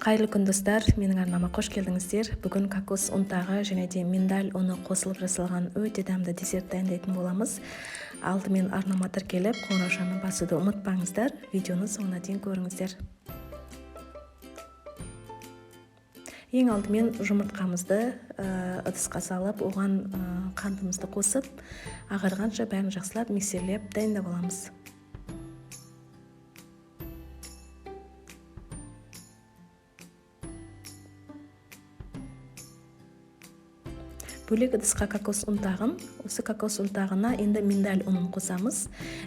Қайырлы күн достар, менің арнама қош келдіңіздер. Бүгін кокос ұнтағы және де миндаль ұны қосылып жасалған өте дәмді десерт дайындайтын боламыз. Алдымен арнама тіркеліп, қоңыраушаны басуды ұмытпаңыздар. Видеоны соңына дейін көріңіздер. Ең алдымен жұмыртқамызды ыдысқа салып, оған қантымызды қосып, ағарғанша бәрін жақсылап миксерлеп дайындап аламыз. Бөлек ыдысқа кокос ұнтағын, осы кокос ұнтағына енді миндаль ұнын қосамыз.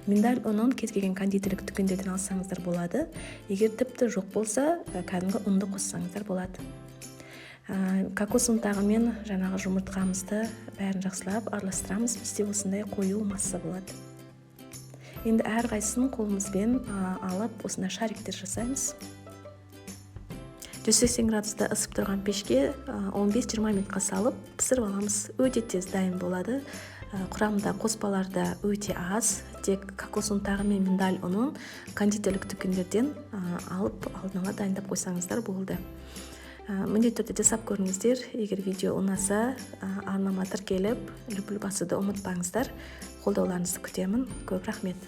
Миндаль ұнын кез келген кондитерлік дүкендерден алсаңыздар болады. Егер тіпті жоқ болса, кәдімгі ұнды қоссаңыздар болады. Кокос ұнтағы мен жаңағы жұмыртқамызды бәрін жақсылап араластырамыз. Бізде осындай қою масса болады. Енді әрқайсысын қолымызбен алып, осындай шариктер жасаймыз. 180 градуста ысып тұрған пешке 15-20 минутқа салып пісіріп аламыз. Өте тез дайын болады. Құрамында қоспаларда өте аз. Тек кокос ұнтағы мен миндаль ұнын кондитерлік дүкендерден алып алдын ала дайындап қойсаңыздар болды. Міндетті түрде жасап көріңіздер. Егер видео ұнаса, арнама тіркеліп, лүпіл басуды ұмытпаңыздар. Қолдауларыңызды күтемін. Көп рахмет.